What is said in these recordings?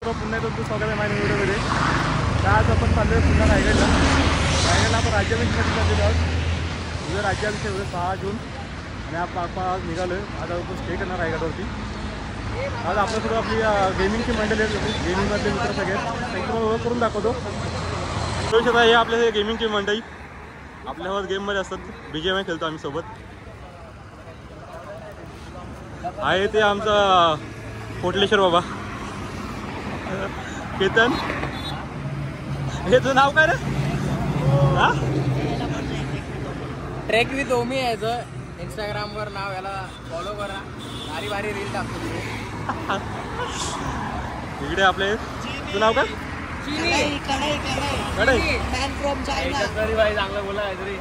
मित्रांनो, पुन्हा तुमचं स्वागत आहे माझ्या व्हिडिओमध्ये. तर आज आपण चाललो पुन्हा रायगडला. आपण राज्याभिषेकासाठी चाललेलो आहोत. उद्या राज्याभिषेक 6 जून आणि आज निघालो आहे. आज आपण स्टे करणार रायगडवरती. आज आपल्यासोबत आपली गेमिंगची मंडळी आहे. गेमिंगमधले मित्र सगळे तुम्हाला ओळख करून दाखवतो. हे आपल्या हे गेमिंगची मंडळी आपल्यासोबत गेममध्ये असतात. BGMI खेळतो आम्ही सोबत. आहे ते आमचा कोटलेश्वर बाबा केतन. हे तुझं नाव काय रे? ट्रेक विथ ओमी यायचं इंस्टाग्रामवर नाव. याला फॉलो करा. भारी भारी रील टाकतो. इकडे आपले तुझं नाव काय? कढई मॅन फ्रॉम चायना. भाई चांगलं बोला तरी.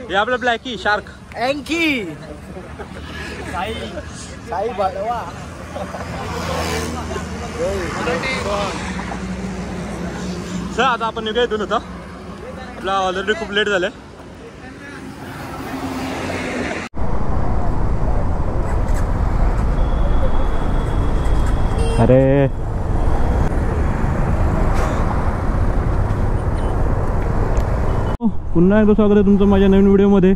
हे आपलं ब्लॅकी शार्क. एंकी साई बडवा. सर आता आपण निघाय इथून होता. आपला ऑलरेडी खूप लेट झालंय. अरे पुन्हा एकदा स्वागत आहे तुमचं माझ्या नवीन व्हिडिओमध्ये.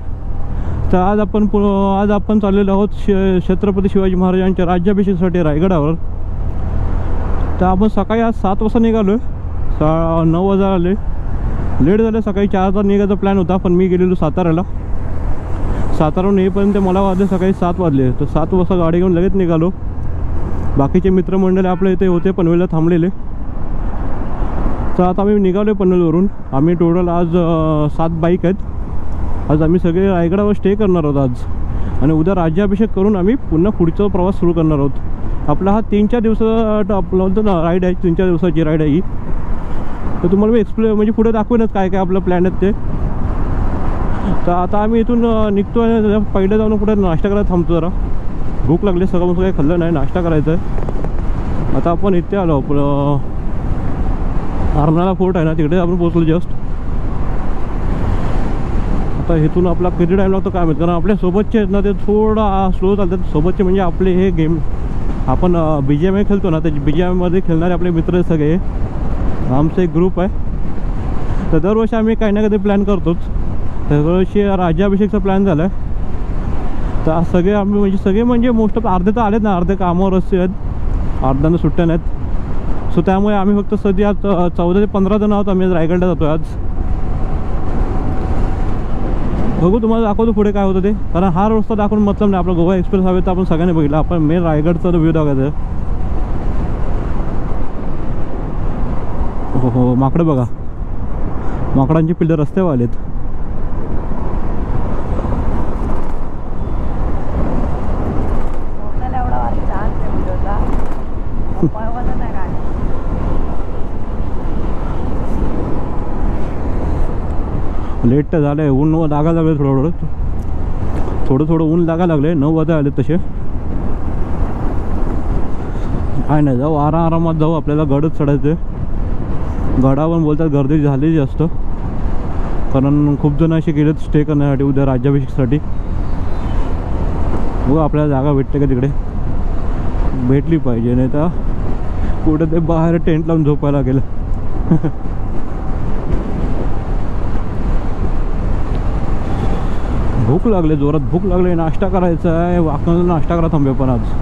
तर आज आपण चाललेलो आहोत छत्रपती शिवाजी महाराजांच्या राज्याभिषेकासाठी रायगडावर. तर आपण सकाळी आज 7 वाजता निघालो आहे. 9 वाजता आले. लेट झालं. सकाळी 4चा निघायचा प्लॅन होता, पण मी गेलेलो साताऱ्याला. साताऱ्याहून येईपर्यंत मला वाजले सकाळी 7 वाजले. तर 7 वाजता गाडी घेऊन लगेच निघालो. बाकीचे मित्रमंडळी आपल्या इथे होते पनवेलला थांबलेले. तर आता आम्ही निघालो आहे पनवेलवरून. आम्ही टोटल आज 7 बाईक आहेत. आज आम्ही सगळे रायगडावर स्टे करणार आहोत आज. आणि उद्या राज्याभिषेक करून आम्ही पुन्हा पुढचा प्रवास सुरू करणार आहोत. आपला हा 3-4 दिवसाचा आपला होतो ना राईड आहे. 3-4 दिवसाची राईड आहे ही. तर तुम्हाला मी म्हणजे पुढे दाखवेनच काय काय आपलं प्लॅन आहेत ते. तर आता आम्ही इथून निघतो आहे. पहिले जाऊन कुठे नाश्ता करायला थांबतो. जरा भूक लागली. सकाळपासून काही खाल्लं नाही. नाश्ता करायचा आहे. आता आपण इथे आलो. आपलं अर्नाळा फोर्ट आहे ना, तिकडे आपण पोहोचलो जस्ट. आता इथून आपला किती टाईम लागतो काय माहिती. कारण आपल्या सोबतचे आहेत ना ते थोडा स्लो चालतात. सोबतचे म्हणजे आपले हे गेम आपण BGMI खेळतो ना, त्या BGMIमध्ये खेळणारे आपले मित्र सगळे. आमचा एक ग्रुप आहे. तर दरवर्षी आम्ही काही ना काही प्लॅन करतोच. दरवर्षी राज्याभिषेकचा प्लॅन झाला आहे. तर आज सगळे म्हणजे मोस्ट ऑफ अर्धे तर आलेत ना. अर्धे कामावर असते आहेत. अर्ध्यांना सुट्ट्या नाहीत. सो त्यामुळे आम्ही फक्त सध्या 14 ते 15 जण आहोत. आम्ही रायगडला जातो आज. बघू तुम्हाला दाखवतो पुढे काय होतं ते. कारण हा रस्ता दाखवून मतलब नाही. आपला गोवा एक्सप्रेस हवे तर आपण सगळ्यांनी बघितलं. आपण मेन रायगडचा व्ह्यू दाखवायचं. हो माकडं बघा. माकडांची पिल्लं रस्त्यावर आलेत. लेट तर झालं आहे. ऊन लागायला लागले. थोडं ऊन लागायला लागले. 9 वाजता आले तसे. काय नाही, जाऊ आरामात जाऊ. आपल्याला गडच चढायचं आहे. गडावर बोलतात गर्दी झाली जास्त. कारण खूप जण असे गेलेत स्टे करण्यासाठी उद्या राज्याभिषेकसाठी. हो आपल्याला जागा भेटते का तिकडे? भेटली पाहिजे. नाही तर कुठं ते बाहेर टेंट लावून झोपायला गेलं. भूक लागले. जोरात भूक लागले. नाश्ता करायचा आहे. वाकणाला नाश्ता करा थांबे पण आज.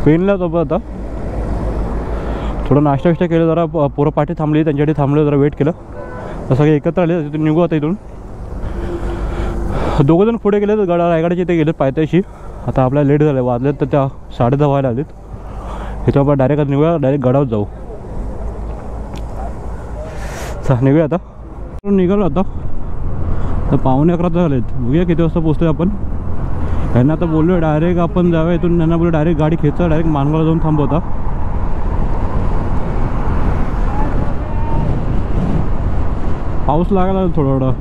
पेनला तो आता थोडं नाश्ता विष्टा केलं, जरा पोरं पाठी थांबली, त्यांच्यासाठी थांबलं, जरा वेट केलं, तर सगळे एकत्र आले. तिथून निघू आता. इथून दोघंजण पुढे गेले तर रायगडाच्या इथे गेले पायथ्याशी. आता आपल्याला लेट झालं, वाजलेत तर त्या 10:30 व्हायला आलेत. ह्याच्यावर आपण डायरेक्ट निघूया, डायरेक्ट गडावर जाऊ. निघूया आता. निघालो आता तर 11:45 झालेत. बघूया किती वाजता पोहोचतोय आपण. यांना आता बोललो डायरेक्ट आपण जाऊया इथून. त्यांना बोललो डायरेक्ट गाडी खेचा, डायरेक्ट मानगावला जाऊन थांबवता. पाऊस लागायला थोडा थोडा,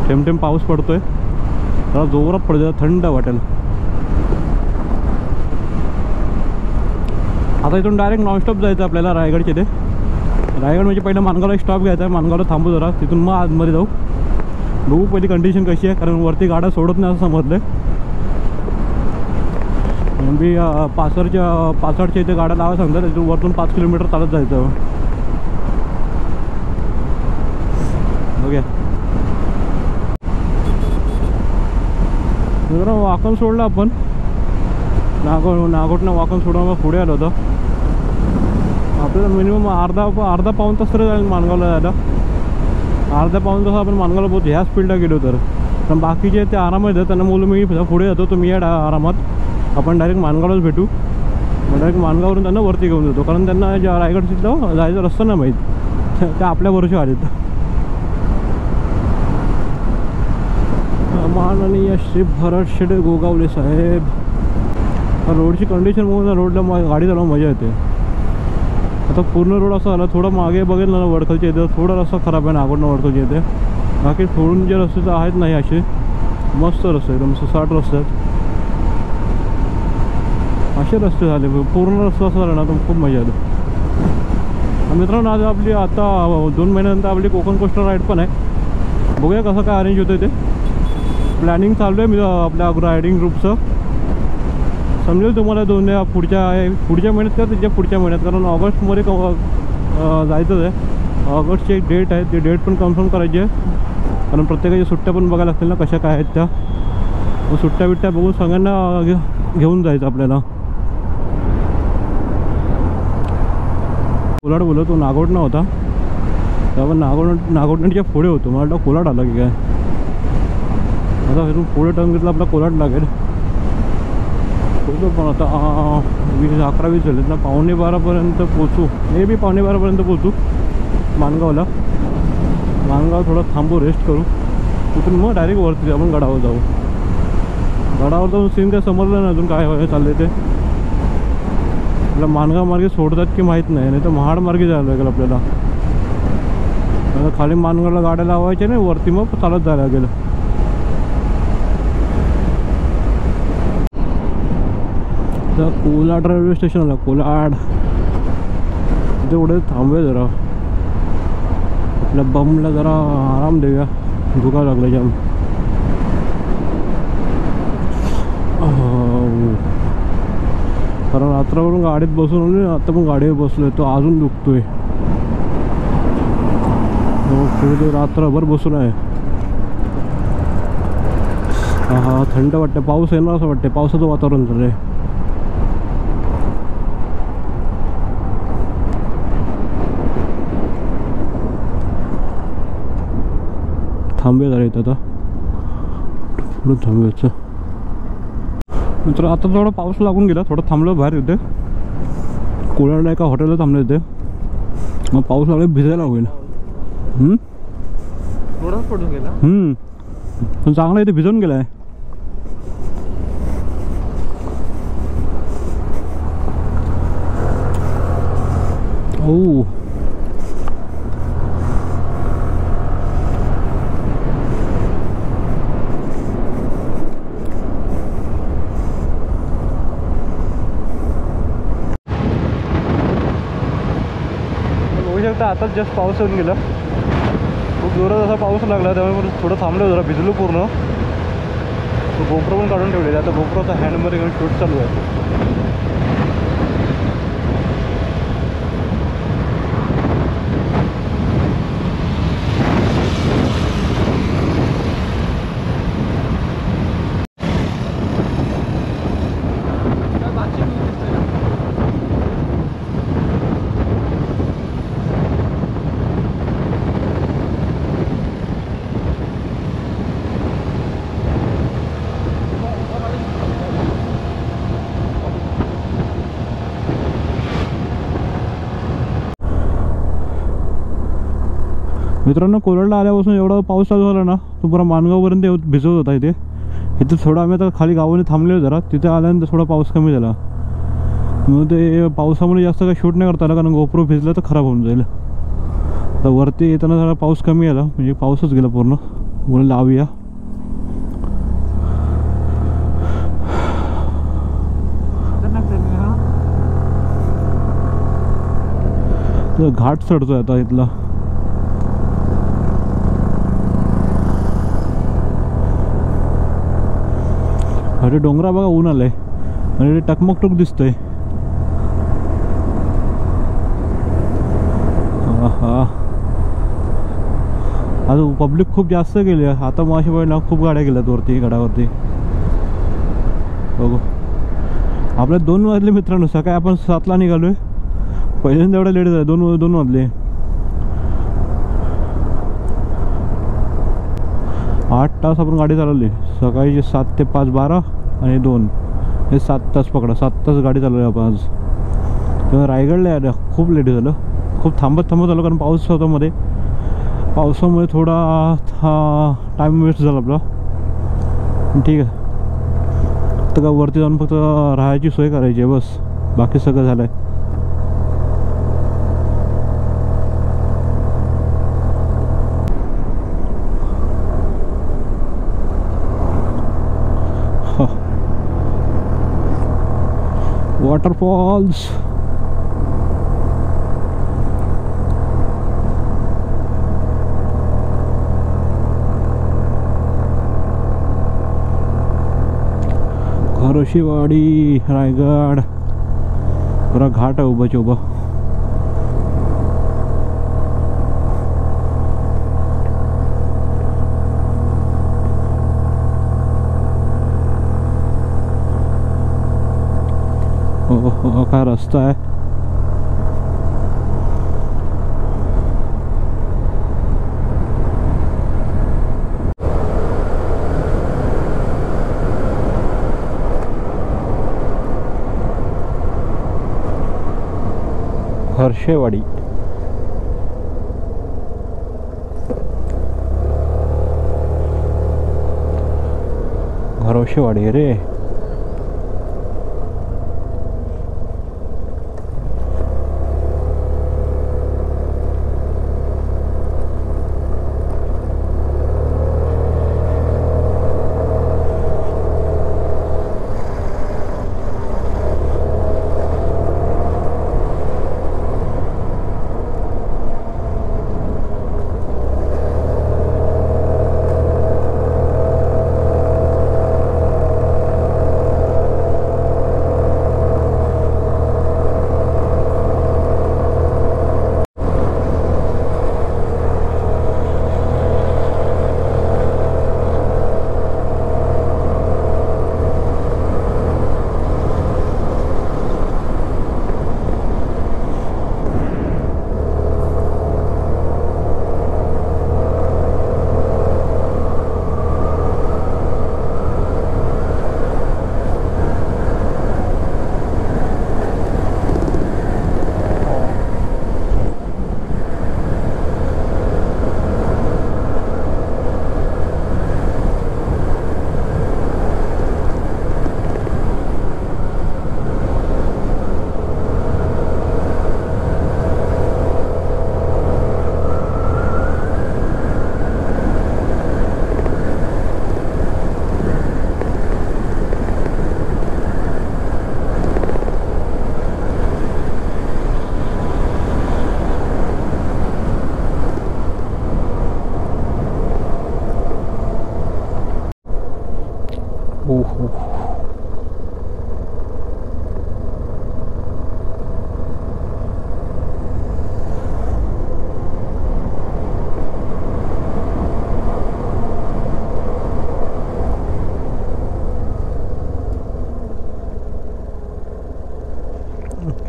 थेंब पाऊस पडतोय. जरा जोरात पडतो, थंड वाटेल. आता इथून डायरेक्ट नॉनस्टॉप जायचं आपल्याला रायगडचे ते. रायगड म्हणजे पहिलं मानगावला एक स्टॉप घ्यायचा आहे, मानगावला थांबू जरा, तिथून मग आतमध्ये जाऊ. बघू पहिली कंडिशन कशी आहे, कारण वरती गाड्या सोडत नाही असं समजलं आहे. मी पाचडच्या इथे गाड्या लावा सांगतात, तिथून वरतून 5 किलोमीटर चालत जायचं. बघूया. जरा वाकण सोडलं आपण, नागोटनं वाकण सोडून मग पुढे आलो होतं. आपल्याला मिनिमम अर्धा पाऊण तास तरी जाईल मानगावला जायला. अर्धा पाऊण तास आपण मानगावला पोहोचू ह्या स्पीडला गेलो तर. पण बाकीचे ते आरामात येतात, त्यांना बोलू मी पुढे जातो, तुम्ही या आरामात, आपण डायरेक्ट मानगावलाच भेटू. मग डायरेक्ट मानगाववरून त्यांना वरती घेऊन जातो, कारण त्यांना ज्या रायगड तिथलं जायचं रस्ता नाही माहीत, त्या आपल्या वर्षी आलेत. माननीय श्री भरत शेटे गोगावले साहेब. रोडची कंडिशन बघून रोडला गाडी चालवून मजा येते. आता पूर्ण रोड असा आला, थोडं मागे बघेल ना वडखलच्या येते, थोडा रस्ता खराब आहे नागोडनं वडखलच्या येते. बाकी सोडून जे रस्ते तर आहेत नाही असे मस्त रस्ते, एकदम 60 रस्ते आहेत. असे रस्ते झाले, पूर्ण रस्ता असा झाला ना तर खूप मजा आली. मित्रांनो आज आपली आता 2 महिन्यानंतर आपली कोकण कोस्टल राईड पण आहे. बघूया कसं काय अरेंज होतं ते. प्लॅनिंग चालू आहे मी आपल्या रायडिंग ग्रुपचं. समजेल तुम्हाला पुढच्या महिन्यात का त्याच्या पुढच्या महिन्यात, कारण ऑगस्टमध्ये जायचंच आहे. ऑगस्टची एक डेट आहे, ती डेट पण कन्फर्म करायची आहे, कारण प्रत्येकाच्या सुट्ट्या पण बघायला लागतील ना कशा काय आहेत त्या. मग सुट्ट्या बिट्ट्या बघून सगळ्यांना घेऊन जायचं आपल्याला. कोलाड बोलतो तो नागोटणा होता, त्यावर नागोटण्याच्या पुढे होतो. मला वाटतं कोलाड आला की काय. आता इथून पुढे टर्न घेतला आपला कोलाड लागेल. पोचू पण आता 11-20 झालेत ना, 11:45 पोचू, मे बी 11:45 पोचू मानगावला. मानगाव थोडं थांबू, रेस्ट करू, तिथून मग डायरेक्ट वरती आपण गडावर जाऊ. गडावर जाऊन सीन काय समजलं नाही अजून काय चाललंय ते. आपल्या मानगाव मार्गे सोडतात की माहीत नाही तर महाड मार्गे जायला लागेल आपल्याला. खाली मानगावला गाड्या लावायच्या नाही, वरती मग चालत जायला लागेल. तर कोलाड रेल्वे स्टेशन आला, कोलाड. तिथे एवढे थांबूया जरा, आपल्या बमला जरा आराम देऊया, धुका लागला जाम. कारण रात्रभरून गाडीत बसून आता पण गाडीवर बसलोय, तो अजून दुखतोय. रात्रभर बसून आहे. हा थंड वाटतं, पाऊस येणार असं वाटतं, पावसाचं वातावरण झालं आहे. थांबूया जरा इथं, आता पुढं थांबूयाचं. मित्र आता थोडा पाऊस लागून गेला, थोडं थांबलं बाहेर तिथे कोलाडला एका हॉटेलला थांबलं तिथे. मग पाऊस लागला भिजायला होईल. थोडाच पडून गेला, पण चांगला इथे भिजून गेला आहे. ओ आताच जस्ट पाऊस येऊन गेला, खूप जोरात असा पाऊस लागला, त्यामुळे थोडं थांबलं जरा, भिजलो पूर्ण. तो गोप्रो पण काढून ठेवलेला, आता गोप्रोचा हँडमध्ये घेऊन शूट चालू आहे. मित्रांनो, कोरडला आल्यापासून एवढा पाऊस चालू झाला ना, तो पुरा माणगावपर्यंत भिजत होता. इथे थोडं आम्ही आता खाली गावाने थांबले जरा, तिथे आल्यानंतर थोडा पाऊस कमी झाला. मग ते पावसामुळे जास्त काही शूट नाही करता आलं, कारण गोप्रो भिजलं तर खराब होऊन जाईल. तर वरती येताना जरा पाऊस कमी आला, म्हणजे पाऊसच गेला पूर्ण. म्हणून लावूया. घाट चढतोय आता इथला. अरे डोंगरा बघा, ऊन आलंय आणि टकमकटक दिसतंय. हा, आता पब्लिक खूप जास्त गेली. आता मग अशी वेळेला खूप गाड्या गेल्यात वरती गडावरती. बघू, आपल्या 2 वाजले मित्रांनो. सकाळी आपण 7ला निघालोय. पहिल्यांदा एवढं लेट झालं. 2 वाजले. 8 तास आपण गाडी चालवली. सकाळी 7 ते 5 12 आणि 2 हे 7 तास पकडा. 7 तास गाडी चालवली आपण आज. तेव्हा रायगडला यायला खूप लेट झालं. खूप थांबत आलो, कारण पाऊस होता मध्ये. पावसामुळे थोडा टाईम वेस्ट झाला आपला. ठीक आहे, तर का वरती जाऊन फक्त राहायची सोय करायची आहे बस. बाकी सगळं झालं आहे. वॉटरफॉल्स. खरोशीवाडी, रायगड. पुरा घाट आहे उभाच्या उभा. हो, काय रस्ता आहे. हर्षेवाडी. हर्षेवाडी रे.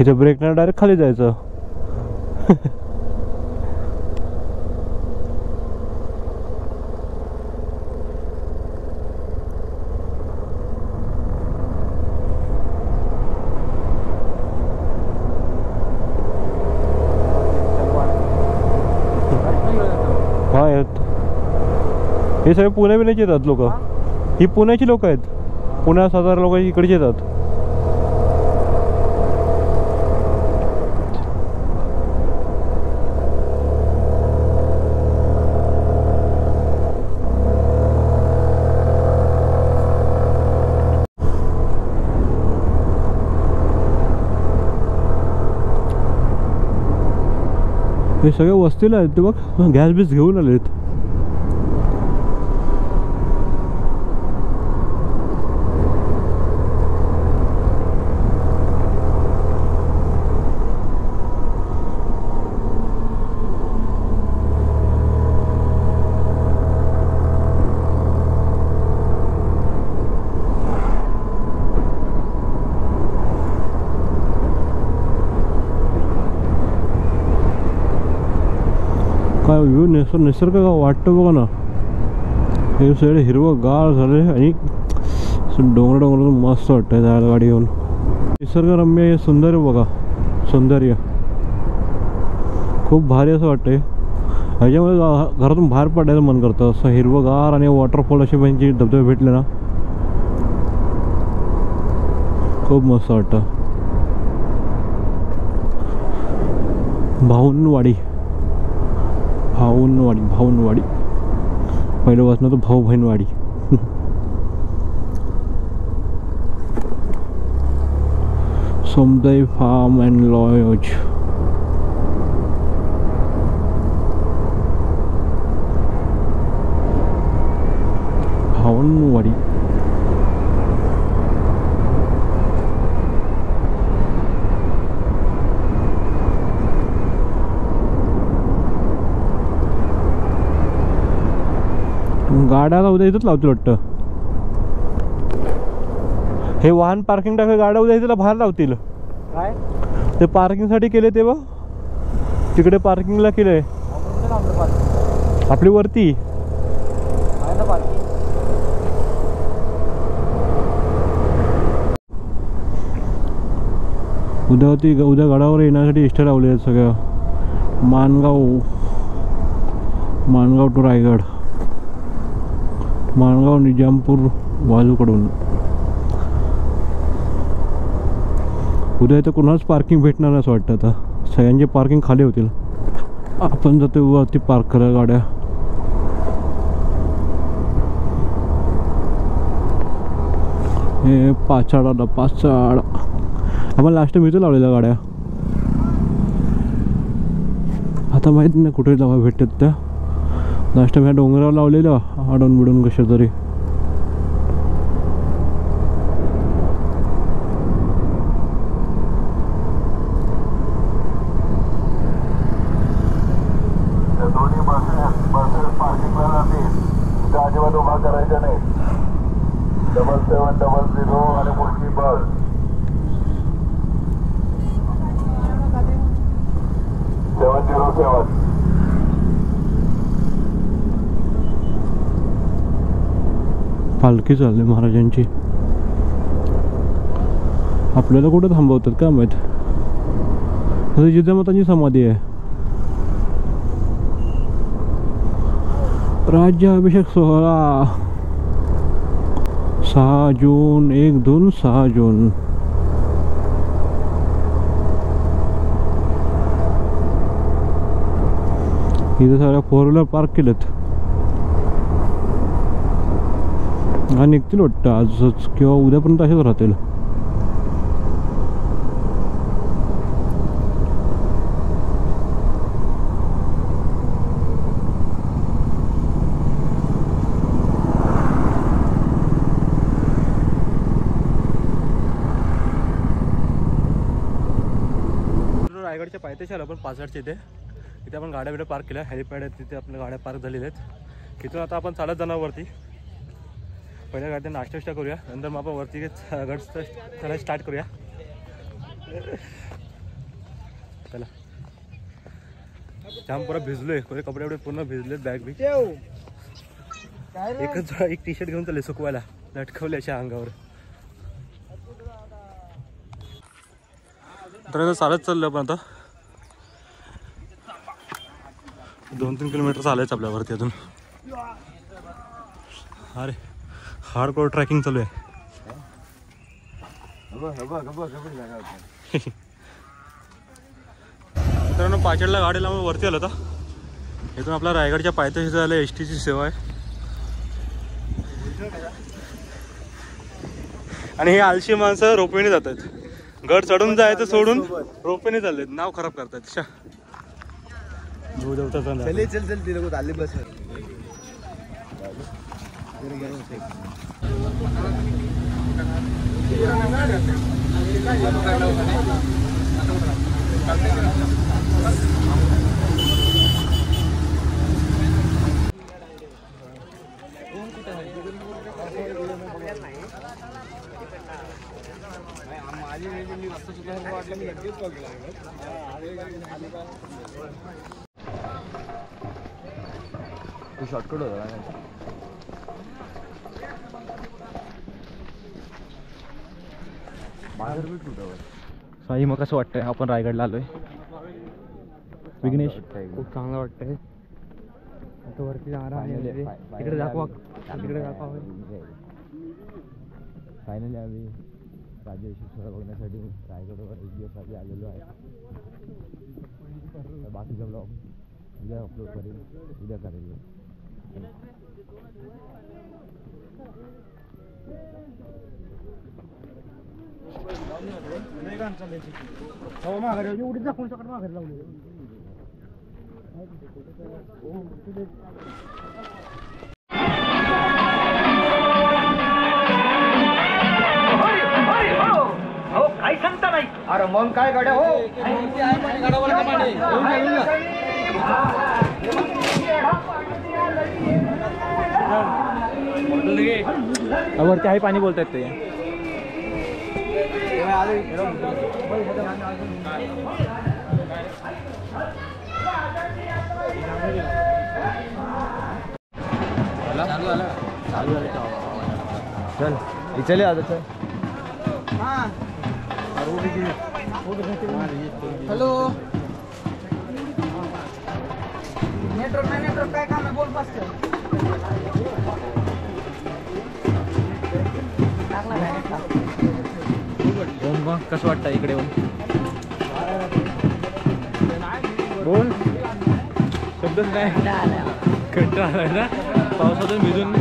इथे ब्रेक नाही, डायरेक्ट खाली जायचं. हा आहेत. हे सगळे पुणे बिण्याचे येतात लोक. ही पुण्याची लोक आहेत. पुण्या सातारा लोक इकडचे येतात. हे सगळे वस्तीला आहेत ते बघ. गॅस बीस घेऊन आलेत. काय व्ह्यू निसर्ग वाटतं बघा ना. हे सगळे हिरवं गार झाले आणि डोंगर मस्त वाटतं जायला गाडी घेऊन. निसर्गरम्य हे सुंदर बघा. सौंदर्य खूप भारी असं वाटतंय. ह्याच्यामुळे घरातून बाहेर पडायला मन करतं. असं हिरवं गार आणि वॉटरफॉल असे म्हणजे धबधबे भेटले ना खूप मस्त वाटतं. भाऊनवाडी पहिलं वाचन होतं भाऊ बहीणवाडी. सोमदई फार्म अँड लॉज. भाऊनवाडी. गाड्याला उद्या इथंच लावतील वाटतं. हे वाहन पार्किंग टाकलं गाड्या उद्या इथं बाहेर लावतील. काय ते पार्किंगसाठी केले ते बघ. तिकडे पार्किंगला केलंय आपली वरती. उद्या गडावर येण्यासाठी इष्ट लावले आहेत सगळ्या. माणगाव टू रायगड. माणगाव निजामपूर बाजूकडून. उद्या इथं कुणाच पार्किंग भेटणार असं वाटतं. आता सगळ्यांचे पार्किंग खाली होतील. आपण जातो वरती पार्क करायला गाड्या. हे पाचाड आपण लास्ट टाइम इथं लावलेल्या गाड्या. आता माहित नाही कुठे जावा भेटतात त्या. लास्ट टाइम ह्या डोंगरावर लावलेलं आडून बिडून कशा तरी. अजिबात उभा करायचा नाही. 7700 आणि पुढची बस. पालखी चालली महाराजांची. आपल्याला कुठं थांबवतात का माहित. जिजामातांची समाधी आहे. राज्याभिषेक सोहळा 6 जून 1, 2, 6 जून. इथे सगळ्या 4 व्हीलर पार्क केलेत. हा निघतील वाटतं आजच किंवा उद्यापर्यंत असेच राहतील. रायगडच्या पायथ्याशी आलो आपण. पाचगडच्या इथे आपण गाड्या बिड्या पार्क केल्या. हेलिपॅड आहेत तिथे आपल्या गाड्या पार्क झालेल्या आहेत. इथून आता आपण चालत जाणार वरती. पहिल्या गाड्या नाश्ता करूया. नंतर मग आपण वरती गड चला स्टार्ट करूया. चला. जाम पुरा भिजलोय. पुरे कपडे एवढे पूर्ण भिजलेत. बॅग बी एक टी शर्ट घेऊन चालले सुकवायला. लटकवले अशा अंगावर. तर चालत चाललं पण आता 2-3 किलोमीटर चालायचं आपल्यावरती अजून. अरे हार्डकोर ट्रॅकिंग चालू आहे. मित्रांनो पाचडला गाडीला मग वरती आलो होता. इथून आपल्या रायगडच्या पायथ्याशी झालं STची सेवा आहे. आणि हे आलशी माणसं रोपवेने जातात. गड चढून जायचं सोडून रोपवेने चाललेत. नाव खराब करतात. शॉर्टकट होता. साई मग कसं वाटतंय आपण रायगडला आलोय? विघ्नेश खूप चांगलं वाटतंय. आता वरती जाणार आहे. तिकडे दाखवा, तिकडे दाखवा. फायनली आम्ही राज्याभिषेक बघण्यासाठी रायगडवर एक दिवस आधी आलेलो आहे. बाकीचा ब्लॉग उद्या अपलोड करेल, उद्या करेल. एवढी दाखवून सकाळ माघारी लावली. काही सांगता नाही. अरे मग काय गाड्या हो. वरती आहे पाणी बोलतायत ते. चल इचले आता चल. हॅलो नेटवर्क काय काम आहे? बोल पास कसं वाटतं इकडे येऊन? बोल शब्दच नाही. कंटाळा आलाय ना पावसातून भिजून.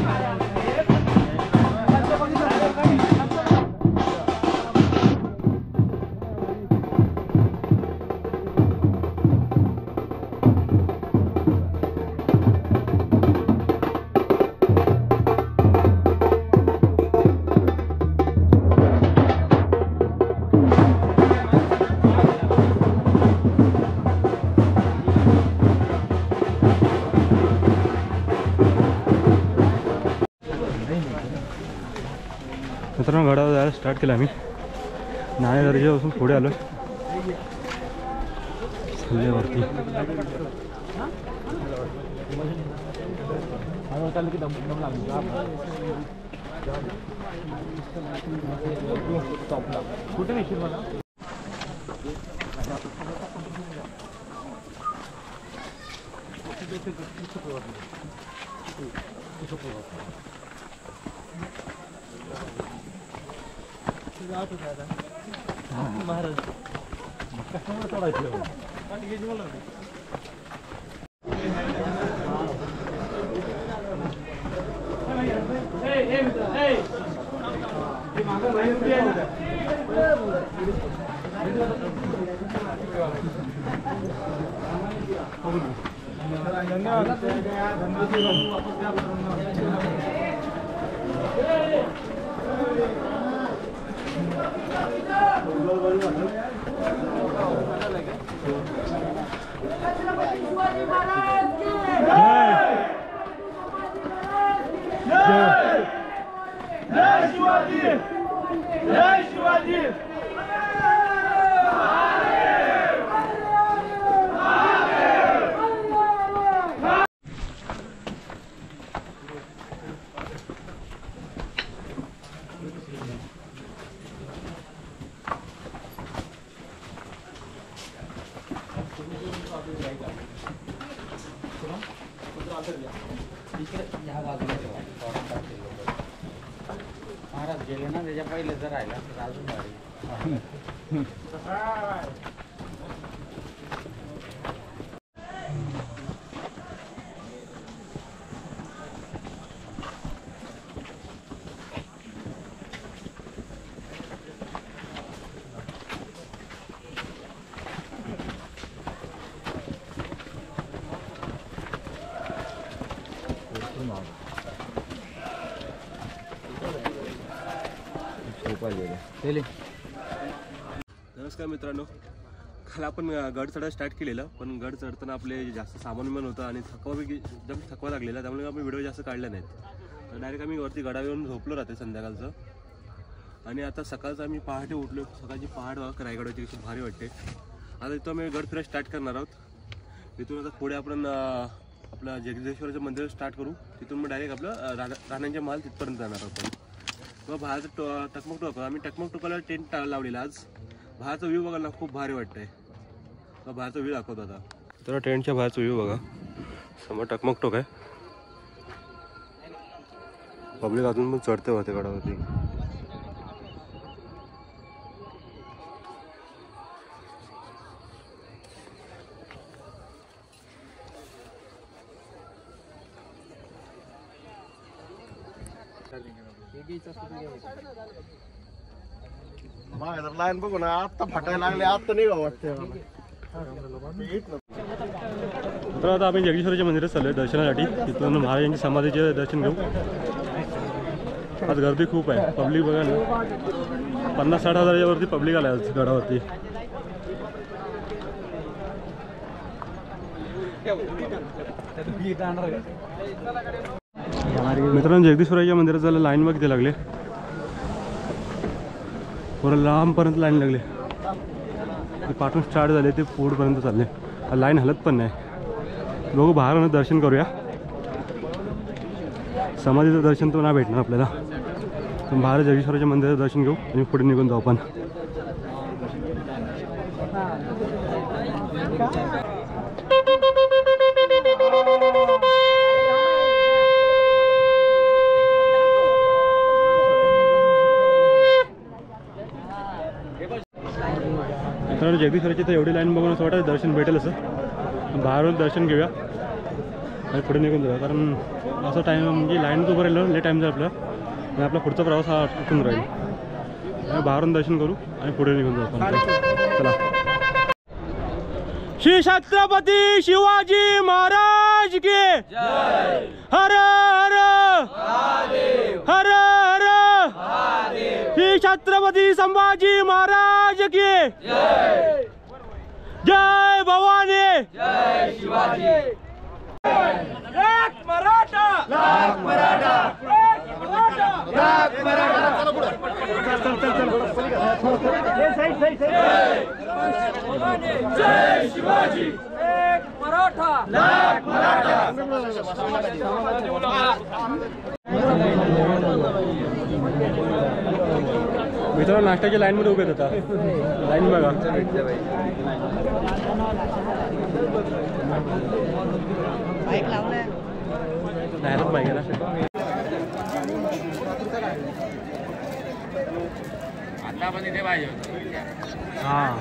मित्रांनो गडावर जायला स्टार्ट केलं आम्ही. नाणे दर्जापासून पुढे आलो वरती. कुठे निश्चित मला महाराज कशामुळे चढायचं? महाराज गेले ना त्याच्या पहिले जर राहिला तर अजून भारी. नमस्कार मित्रांनो, काल आपण गड चढायला स्टार्ट केलेलं, पण गड चढताना आपले जास्त सामान विमान होतं आणि थकवा लागलेला, त्यामुळे आम्ही व्हिडिओ जास्त काढले नाहीत. तर डायरेक्ट आम्ही वरती गडावर येऊन झोपलो राहते संध्याकाळचं. आणि आता सकाळचं आम्ही पहाटे उठलो. सकाळची पहाट रायगडाची कशी भारी वाटते. आता इथं आम्ही गड फिरायला स्टार्ट करणार आहोत. तिथून आता पुढे आपण आपलं जगदीश्वराचं मंदिर स्टार्ट करू. तिथून मग डायरेक्ट आपलं राहण्याचे महाल तिथपर्यंत जाणार आहोत. मग बाहेरचं टकमक टोक आम्ही टकमक टोकाला टेंट लावलेला आज. बाहेरचा व्ह्यू बघायला खूप भारी वाटतंय. मग बाहेरचा व्ह्यू दाखवतो आता. तर टेंटच्या बाहेरचा व्ह्यू बघा. समोर टकमक टोक आहे. पब्लिक अजून पण चढते होते गडावरती. लाईन बघू ना, आता फाटायला लागले, आता नाही वाटते. तर आता आपण जगदीश्वराच्या मंदिरात चाललोय दर्शनासाठी. तिथून महाराजांच्या समाधीचे दर्शन घेऊ. आज गर्दी खूप आहे. पब्लिक बघा ना, 50-60 हजाराच्या वरती पब्लिक आलं आज गडावरती. मित्रांनो, जगदीश्वराच्या मंदिरात जायला लाईन बघ किती लागले. पुढं लांबपर्यंत लाईन लागले. ते पाठून स्टार्ट झाले ते पुढपर्यंत चालले. लाईन हलत पण नाही. बघू बाहेर दर्शन करूया. समाधीचं दर्शन तर नाही भेटणार आपल्याला. पण बाहेर जगदीश्वराच्या मंदिराचं दर्शन घेऊ आणि पुढे निघून जाऊ आपण. मित्रांनो, जगदीश्वराची तर एवढी लाईन बघून असं वाटतं दर्शन भेटेल. असं बाहेरून दर्शन घेऊया आणि पुढे निघून जाऊया. कारण असं टाईम म्हणजे लाईन उभं राहिलं लेट टाईम जाईल आपला आणि आपला पुढचा प्रवास हा अटकून राहील. आणि बाहेरून दर्शन करू आणि पुढे निघून जाऊ आपण. चला. श्री छत्रपती शिवाजी महाराज की जय. हर हर हर हर. श्री छत्रपती संभाजी महाराज की जय. जय भवानी. जय शिवाजी. लाख मराठा. लाख मराठा. लाख मराठा. जय शिवाजी. एक मराठा. लाख मराठा. मित्रांनो, नाश्त्याच्या लाईन मध्ये उभे होता. लाईन बघा. नाही पाहिजे ना. आता पण इथे पाहिजे. हां,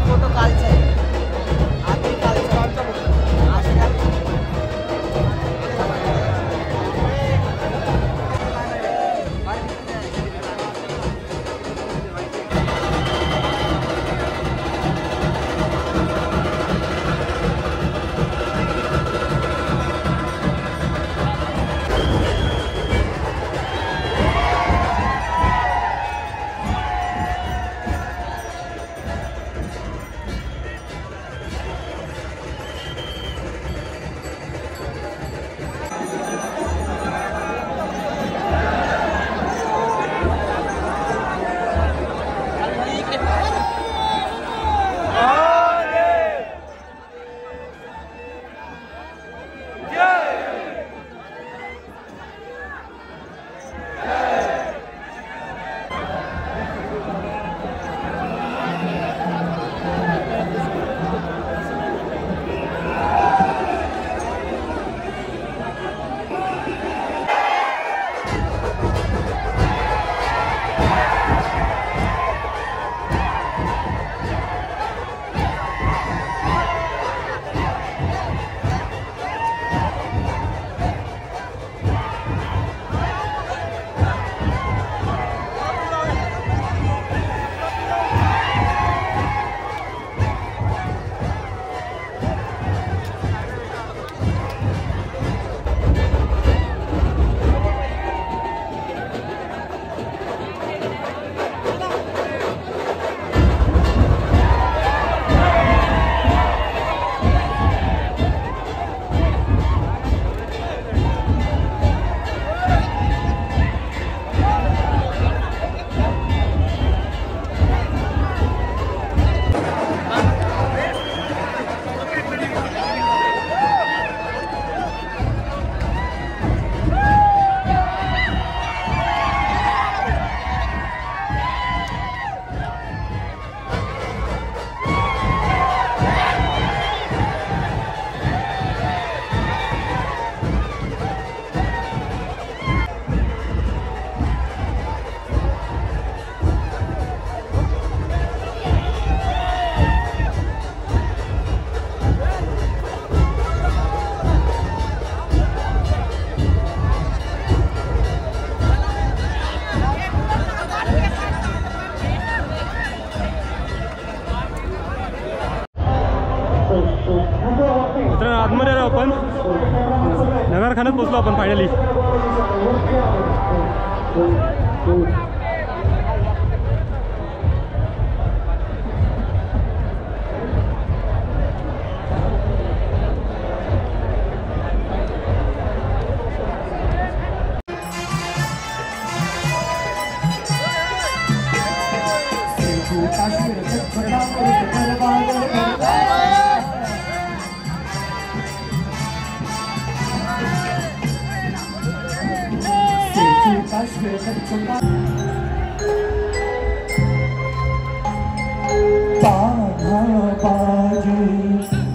फोटो कालचा आहे.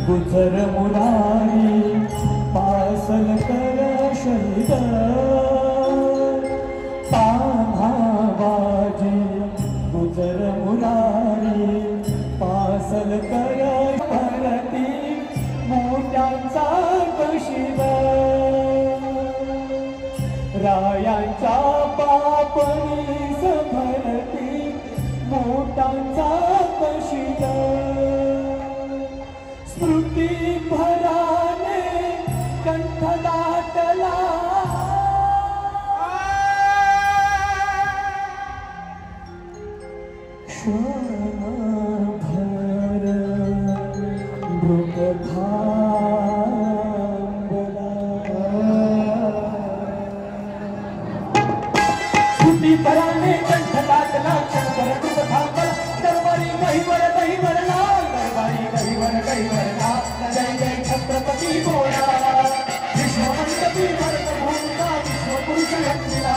गुजर मुरारी पासल कर शहीद तान्हाबाजी गुजर मुरारी पासल कर भरती मोठ्यांचा कशीद रायांच्या पापणी भरती मोठ्यांचा कशीद स्मृती भराने कंठ दाटला क्षणभर मृग थांबला स्मृती भराने कंठ दाटला क्षणभर मृग थांबला दरबारी गहीवर गहीवरला दरबारी गहीवरला जय जय छत्रपती बोला विश्वमंडपी भरत भूमिका विश्वपुरुष वंदिला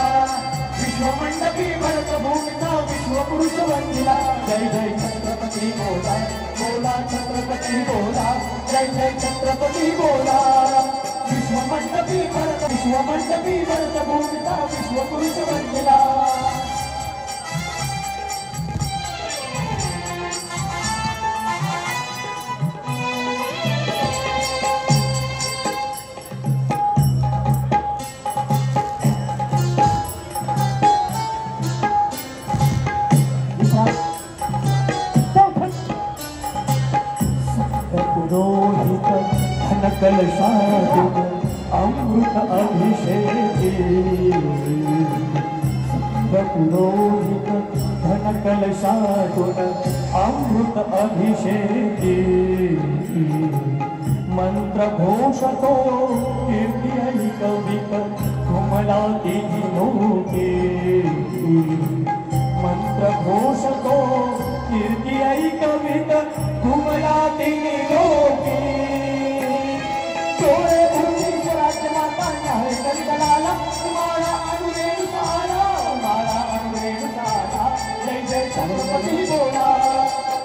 विश्वमंडपी भरत भूमिका विश्वपुरुष वंदिला जय जय छत्रपती बोला बोला छत्रपती बोला जय जय छत्रपती बोला विश्वमंडपी भरत भूमिका विश्वपुरुष वंदिला पुरोहित धनकलशातून अमृत अभिषेकी पुरोहित धनकलशातून अमृत अभिषेकी मंत्र घोषतो कीर्ती ऐकविक घुमला तिही लोके मंत्र घोषतो कीर्ती ऐकविक घुमला तिही लोके डोळे भूमी राजमाता न्याय करितलाला माळा अनुरेणुसाला जय जय छत्रपती बोला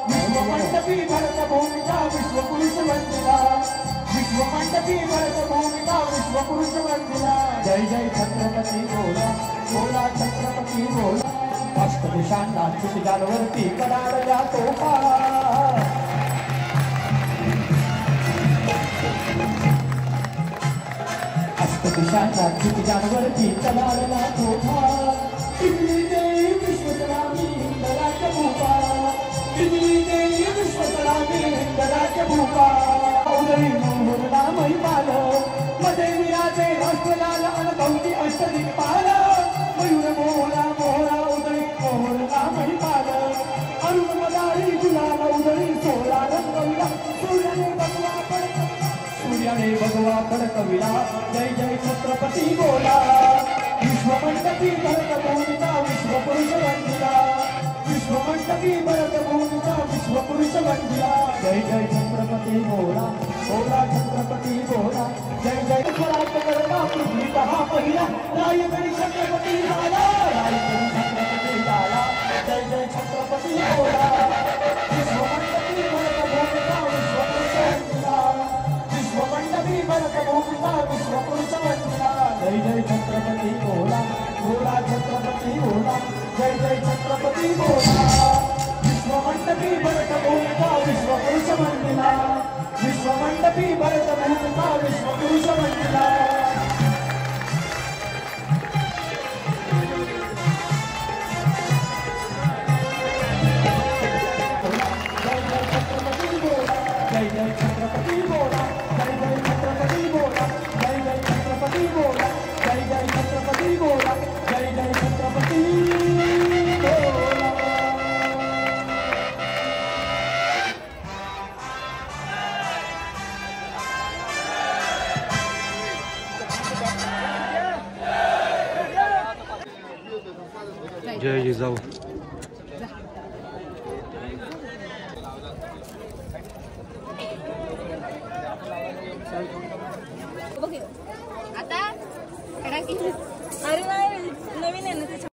विश्वमंडपी भरत भूमिका विश्वपुरुष वंदिला विश्वमंडपी भरत भूमिका विश्वपुरुष वंदिला जय जय छत्रपती बोला बोला छत्रपती बोला अष्टदिशांना क्षितिजांवरती कडाडल्या तोफा अष्टदिशांना क्षितिजांवरती कडाडल्या तोफा इथली देवी विश्वसलामी हिंदराज भूपा इथली देवी विश्वसलामी हिंदराज भूपा उदरी मोहरला महिपाल मध्ये विराजे राष्ट्रलाल अनभवती अष्टदिक्पाल मयूर मोहरा मोहरा उदरी मोहरला महिपाल अरुण मदारी गुलाल उदरी सोळा रंगविला सूर्याने भगवा फडकविला जय जय छत्रपती बोला विश्वमंडपी भरत भूमिका विश्वपुरुष वंदिला विश्वमंडपी भरत भूमिका विश्वपुरुष वंदिला जय जय छत्रपती बोला बोला छत्रपती बोला जय जय स्वराज्य करता पृथ्वी हा पहिला रायगडी छत्रपती झाला रायगडी छत्रपती झाला जय जय छत्रपती बोला विश्वमंडपी भरत भूमिका विश्वपुरुष वंदिला विश्वमंडपी भरत भूमिका विश्वपुरुष वंदिला जय जय छत्रपती बोला बोला छत्रपती बोला जय जय छत्रपती बोला विश्वमंडपी भरत भूमिका विश्वपुरुष वंदिला विश्वमंडपी भरत भूमिका विश्वपुरुष वंदिला जय जय छत्रपती बोला जय जय छत्रपती बोला जय जय छत्रपती बोला जय जय छत्रपती बोला जय जय छत्रपती बोला जय जिजाऊ आता अरे नाही नवीन आहे ना त्याच्या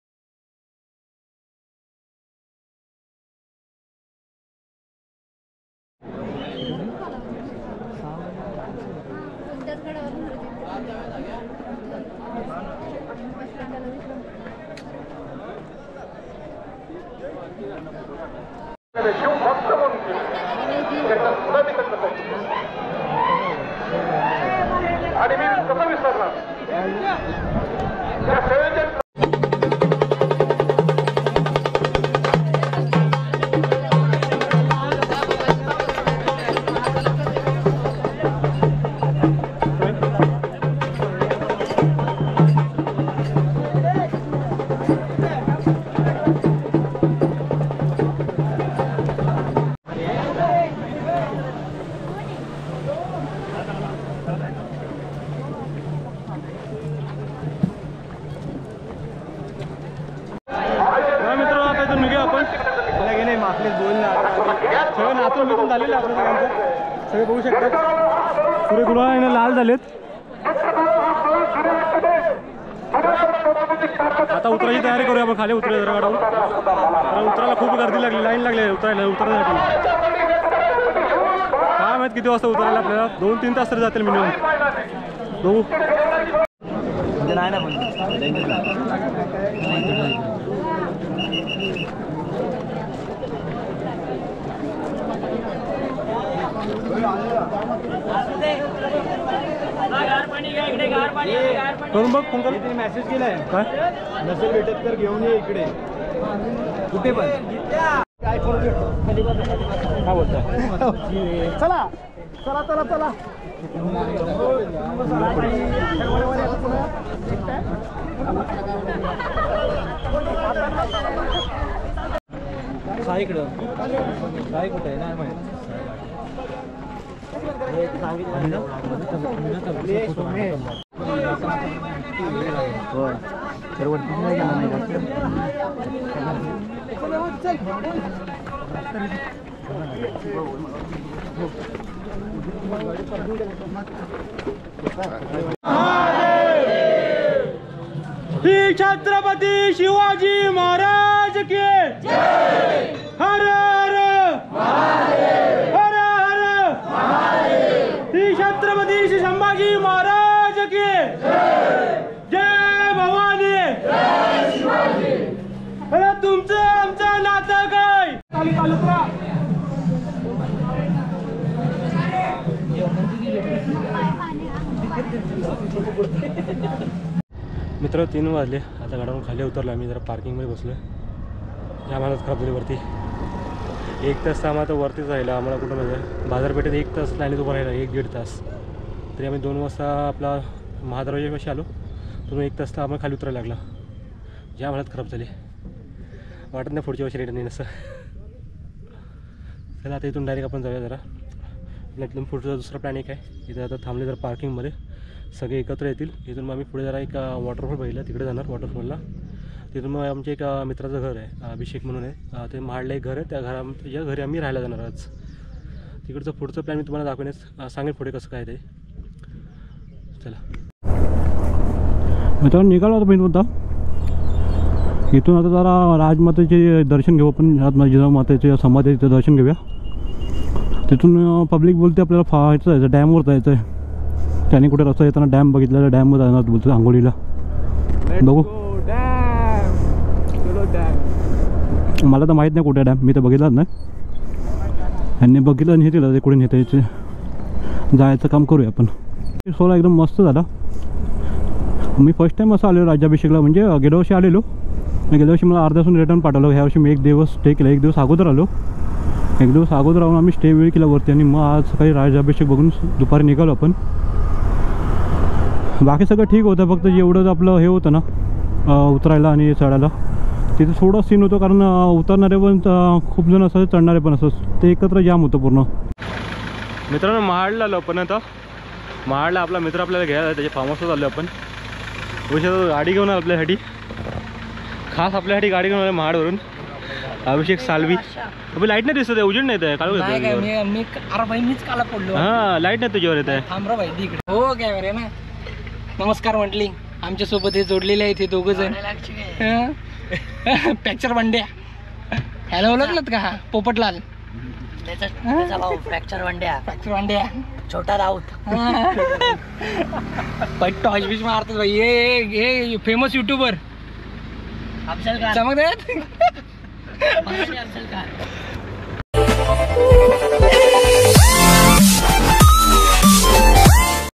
आणि मी कसं विसरणार या सेवेचे सगळं नाचून बिचून झालेलं आहे आपल्या सगळ्यांचं. सगळे बघू शकता पुरे गुलाल लाल झालेत. आता उतरायची तयारी करूया आपण. खाली उतरूया जरा गाडावर. उतरायला खूप गर्दी लागली, लाईन लागली उतरायसाठी. काय माहित किती वाजता उतरायला आपल्याला. 2-3 तास तरी जातील मिनिमम. बघू नाही ना पण करून बघ. फोन कर. मेसेज केलाय काय नसेल भेटत तर घेऊन ये इकडे कुठे पण. काय बोलता. चला चला चला चला काय इकडं काय कुठे आहे नाही माहिती. श्री छत्रपती शिवाजी महाराज की जय. हर हर महादेव. हर हर महादेव. श्री छत्रपती श्री संभाजी महाराज की जय. जय भवानी. जय शिवाजी. अरे तुमचं आमचं नातं काय. मित्र 3 वाजले. आता गाडावरून खाली उतरलो आम्ही. जरा पार्किंगमध्ये बसलो आहे. या आम्हाला खराब झाली वरती. 1 तास तर आम्हाला तर वरतीच राहिला. आम्हाला कुठं म्हणजे बाजारपेठेत 1 तास लाईनीत उभं राहिला. 1-1.5 तास. तरी आम्ही 2 वाजता आपला महादरवाजापाशी आलो. तिथून 1 तास तर आम्हाला खाली उतरायला लागला. ज्या आम्हाला खराब झाली. वाटत नाही पुढच्या वर्षी रिटर्न येईन असं. चला आता इथून डायरेक्ट आपण जाऊया. जरा आपल्या इथून पुढचा दुसरा प्लॅन एक आहे. इथं आता थांबले जर पार्किंगमध्ये सगळे एकत्र येतील. इथून मग आम्ही पुढे जरा एक वॉटरफॉल बघितला. तिकडे जाणार वॉटरफॉलला. तिथून मग आमच्या एक मित्राचं घर आहे अभिषेक म्हणून आहे. ते महाडला एक घर आहे. त्या घरी आम्ही राहायला जाणार आज. तिकडचं पुढचं प्लॅन मी तुम्हाला दाखवण्यास सांगेन पुढे कसं काय ते. चला मित्रांनो निघालो होता होता. इथून आता जरा राजमातेचे दर्शन घेऊ आपण. जिजामातेचे समाधीचे दर्शन घेऊया. तिथून पब्लिक बोलते आपल्याला ह्याचं जायचं डॅमवर जायचं आहे. त्याने कुठे रस्ता येताना डॅम बघितलेला. डॅमवर जाणार बोलतो आंघोळीला. बघू. मला तर माहीत नाही कुठे डॅम. मी तर बघितलाच नाही. यांनी बघितलं आणि हे दिलं. ते कुठे नेता जायचं काम करूया आपण. सोहळा एकदम मस्त झाला. मी फर्स्ट टाईम असं आलेलो राज्याभिषेकला. म्हणजे गेल्या वर्षी आलेलो. गेल्या वर्षी मला अर्ध्यासून रिटर्न पाठवलं. ह्या वर्षी मी 1 दिवस स्टे केला. 1 दिवस अगोदर आलो. 1 दिवस अगोदर राहून आम्ही स्टे वेळ केला वरती. आणि मग आज सकाळी राज्याभिषेक बघून दुपारी निघालो आपण. बाकी सगळं ठीक होतं. फक्त जेवढं आपलं हे होतं ना उतरायला आणि चढायला तिथे थोडं सीन होतं. कारण उतरणारे पण खूप जण असं चढणारे पण असं ते एकत्र जाम होतं पूर्ण. मित्रांनो महाडला आलो आपण. आता महाडला आपला मित्र आपल्याला घ्यायला त्याच्या फार्म हाऊसवर आलो आपण. गाडी घेऊन आलो आपल्यासाठी. खास आपल्यासाठी गाडी घेऊन आलो महाडवरून. अभिषेक सालवी. अभी लाईट नाही दिसत आहे. उजेड नाही आहे. काढू मीच काला पडलो. हां लाईट नाही तुझ्यावर येत आहे. थांबरा भाई तिकडे. हो काय बरे ना. नमस्कार म्हटली. आमच्या सोबत हे जोडलेले आहेत हे 2 जण. पॅक्चर बंड्या ह्याला ओळखलत का. हा पोपटलाल. त्याचा भाऊ फ्रॅक्चर वंड्या छोटा राऊत टॉच बिच मारतात भाई हे फेमस युट्यूबर अफजल खान चमक अफजल खान